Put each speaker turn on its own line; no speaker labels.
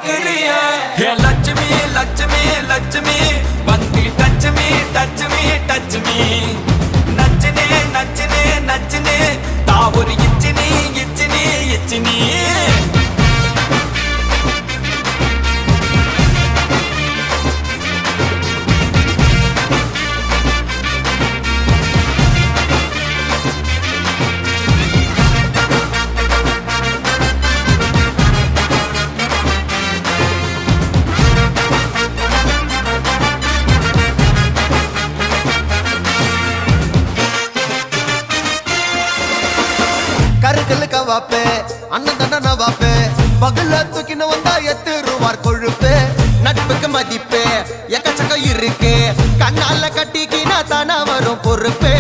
பாக்குறியா லட்சுமி லட்சுமி லட்சுமி வந்து touch me touch me touch me நச்சுனே நச்சுனே நச்சுனே தா ஒரு இச்சினி இச்சினி இச்சினி
கருக்கலுக்க வாப்பே அண்ணன் தண்டன வாப்பே பகல்ல தூக்கின்னு வந்தா எத்துருவார் கொழுப்பு நட்புக்கு மதிப்பு எக்கச்சக்கம் இருக்கு கண்ணால கட்டிக்கினா தானே வரும் பொறுப்பு